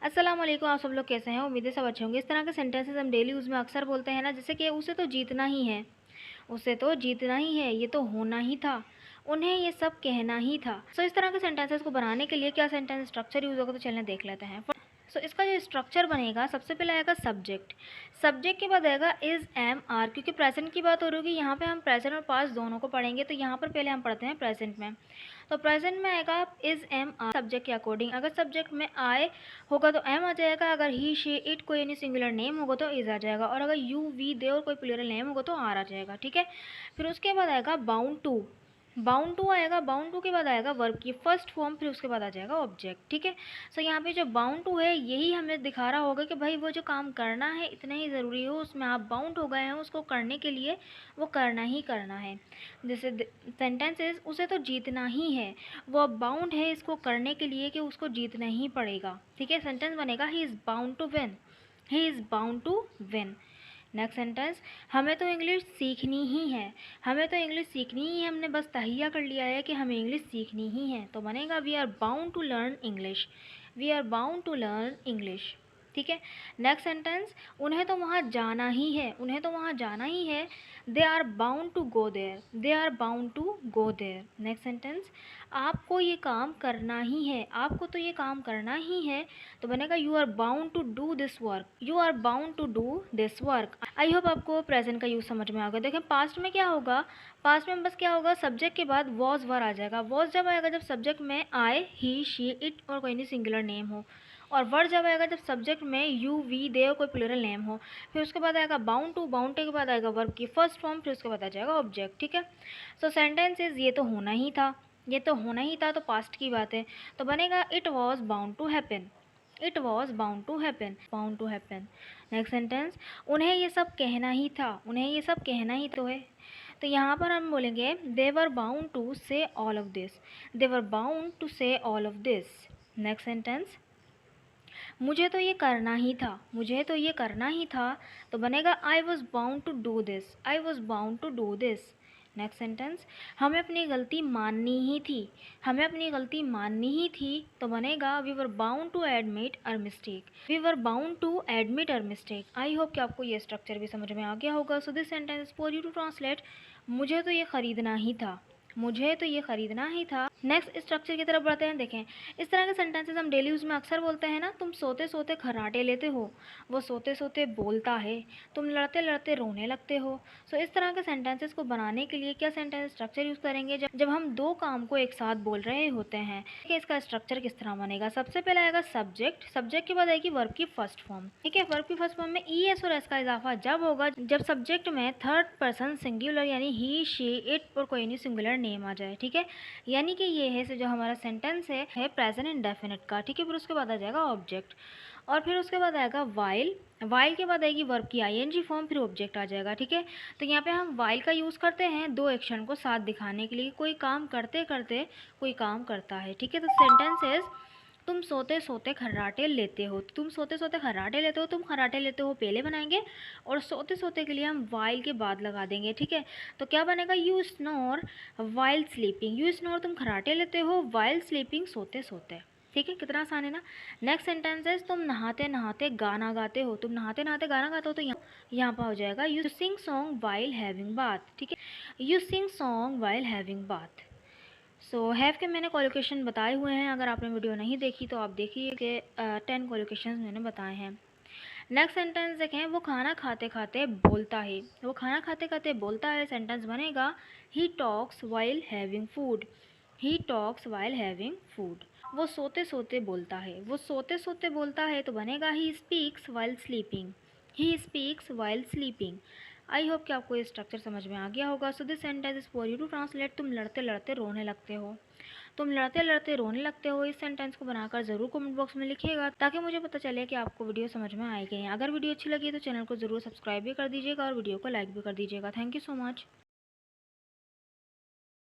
अस्सलाम वालेकुम। आप सब लोग कैसे हैं? उम्मीद है सब अच्छे होंगे। इस तरह के सेंटेंसेस हम डेली यूज़ में अक्सर बोलते हैं ना, जैसे कि उसे तो जीतना ही है, उसे तो जीतना ही है, ये तो होना ही था, उन्हें ये सब कहना ही था। सो इस तरह के सेंटेंसेस को बनाने के लिए क्या सेंटेंस स्ट्रक्चर यूज़ होगा, तो चलिए देख लेते हैं। सो इसका जो स्ट्रक्चर बनेगा, सबसे पहले आएगा सब्जेक्ट। सब्जेक्ट के बाद आएगा इज़, एम, आर। क्योंकि प्रेजेंट की बात हो रही होगी, यहाँ पे हम प्रेजेंट और पास्ट दोनों को पढ़ेंगे, तो यहाँ पर पहले हम पढ़ते हैं प्रेजेंट में। तो प्रेजेंट में आएगा इज़, एम, आर सब्जेक्ट के अकॉर्डिंग। अगर सब्जेक्ट में आई होगा तो एम आ जाएगा, अगर ही, शी, इट कोई यानी सिंगुलर नेम होगा तो इज़ आ जाएगा, और अगर यू, वी, दे और कोई प्लूरल नेम होगा तो आर आ जाएगा। ठीक है। फिर उसके बाद आएगा बाउंड टू। बाउंड टू आएगा, बाउंड टू के बाद आएगा वर्ब की फर्स्ट फॉर्म, फिर उसके बाद आ जाएगा ऑब्जेक्ट। ठीक है। सो यहाँ पे जो बाउंड टू है, यही हमें दिखा रहा होगा कि भाई वो जो काम करना है इतना ही ज़रूरी हो, उसमें आप बाउंड हो गए हैं, उसको करने के लिए वो करना ही करना है। जैसे सेंटेंसेस, उसे तो जीतना ही है, वो अब बाउंड है इसको करने के लिए कि उसको जीतना ही पड़ेगा। ठीक है। सेंटेंस बनेगा he is bound to win, he is bound to win. Next sentence, हमें तो इंग्लिश सीखनी ही है, हमें तो इंग्लिश सीखनी ही है, हमने बस तहिया कर लिया है कि हमें इंग्लिश सीखनी ही है, तो बनेगा we are bound to learn English, we are bound to learn English. ठीक है। नेक्स्ट सेंटेंस, उन्हें तो वहाँ जाना ही है, उन्हें तो वहाँ जाना ही है, they are bound to go there, they are bound to go there. Next sentence, आपको ये काम करना ही है, आपको तो ये काम करना ही है, तो बनेगा you are bound to do this work, you are bound to do this work. I hope आपको प्रेजेंट का यूज़ समझ में आ गया। देखें पास्ट में क्या होगा, पास्ट में बस क्या होगा, सब्जेक्ट के बाद वॉज वर आ जाएगा। वॉज जब आएगा जब सब्जेक्ट में आए, ही, शी, इट और कोई नहीं सिंगुलर नेम हो, और वर जब आएगा जब सब्जेक्ट में यू, वी, दे और कोई प्लूरल नेम हो। फिर उसके बाद आएगा बाउंड टू, बाउंड के बाद आएगा वर्ब की फर्स्ट फॉर्म, फिर उसके बाद आ जाएगा ऑब्जेक्ट। ठीक है। सो सेंटेंसेस, ये तो होना ही था, ये तो होना ही था, तो पास्ट की बात है, तो बनेगा it was bound to happen, it was bound to happen, bound to happen. Next sentence, उन्हें ये सब कहना ही था, उन्हें ये सब कहना ही तो है, तो यहाँ पर हम बोलेंगे they were bound to say all of this, they were bound to say all of this. Next sentence, मुझे तो ये करना ही था, मुझे तो ये करना ही था, तो बनेगा I was bound to do this, I was bound to do this. Next sentence, हमें अपनी गलती माननी ही थी, हमें अपनी गलती माननी ही थी, तो बनेगा we were bound to admit our mistake, we were bound to admit our mistake. I hope कि आपको ये स्ट्रक्चर भी समझ में आ गया होगा। So this sentence for you to translate, मुझे तो ये ख़रीदना ही था, मुझे तो ये ख़रीदना ही था। नेक्स्ट स्ट्रक्चर की तरफ बढ़ते हैं। देखें इस तरह के सेंटेंसेस हम डेली यूज़ में अक्सर बोलते हैं ना, तुम सोते सोते खर्राटे लेते हो, वो सोते सोते बोलता है, तुम लड़ते लड़ते रोने लगते हो। सो इस तरह के सेंटेंसेस को बनाने के लिए क्या सेंटेंस स्ट्रक्चर यूज़ करेंगे, जब हम दो काम को एक साथ बोल रहे होते हैं। ठीक है। इसका स्ट्रक्चर किस तरह बनेगा, सबसे पहले आएगा सब्जेक्ट, सब्जेक्ट के बाद आएगी वर्ब की फर्स्ट फॉर्म। ठीक है। वर्ब की फर्स्ट फॉर्म में ई, एस और एस का इजाफा जब होगा जब सब्जेक्ट में थर्ड पर्सन सिंगुलर यानी ही, शी, इट और कोई नहीं सिंगुलर नेम आ जाए। ठीक है। यानी कि ये है जो हमारा सेंटेंस है प्रेजेंट इंडेफिनिट का। ठीक है। फिर उसके बाद आ जाएगा ऑब्जेक्ट, और फिर उसके बाद आएगा वाइल, वाइल के बाद आएगी वर्ब की आईएनजी फॉर्म, फिर ऑब्जेक्ट आ जाएगा। ठीक है। तो यहाँ पे हम वाइल का यूज़ करते हैं दो एक्शन को साथ दिखाने के लिए, कोई काम करते करते कोई काम करता है। ठीक है। तो सेंटेंसेस, तुम सोते सोते खर्राटे लेते हो, तुम सोते सोते खर्राटे लेते हो, तुम खर्राटे लेते हो पहले बनाएंगे, और सोते सोते के लिए हम वाइल के बाद लगा देंगे। ठीक है। तो क्या बनेगा, you snore while sleeping, you snore तुम खर्राटे लेते हो, वाइल स्लीपिंग सोते सोते। ठीक है। कितना आसान है ना। नेक्स्ट सेंटेंसेस, तुम नहाते नहाते गाना गाते हो, तुम नहाते नहाते गाना गाते हो, तो यहाँ पर हो जाएगा you sing song while having bath. ठीक है। You sing song while having bath. So have के मैंने कॉलोकेशन बताए हुए हैं, अगर आपने वीडियो नहीं देखी तो आप देखिए कि 10 कॉलोकेशन मैंने बताए हैं। नेक्स्ट सेंटेंस देखें, वो खाना खाते खाते बोलता है, वो खाना खाते खाते बोलता है। सेंटेंस बनेगा he talks while having food, he talks while having food. वो सोते सोते बोलता है, वो सोते सोते बोलता है, तो बनेगा he speaks while sleeping, he speaks while sleeping. I hope कि आपको ये स्ट्रक्चर समझ में आ गया होगा। So this sentence is for you to translate, तुम लड़ते लड़ते रोने लगते हो, तुम लड़ते लड़ते रोने लगते हो। इस सेंटेंस को बनाकर ज़रूर कमेंट बॉक्स में लिखिएगा, ताकि मुझे पता चले कि आपको वीडियो समझ में आएगी। अगर वीडियो अच्छी लगी तो चैनल को ज़रूर सब्सक्राइब भी कर दीजिएगा और वीडियो को लाइक भी कर दीजिएगा। Thank you so much.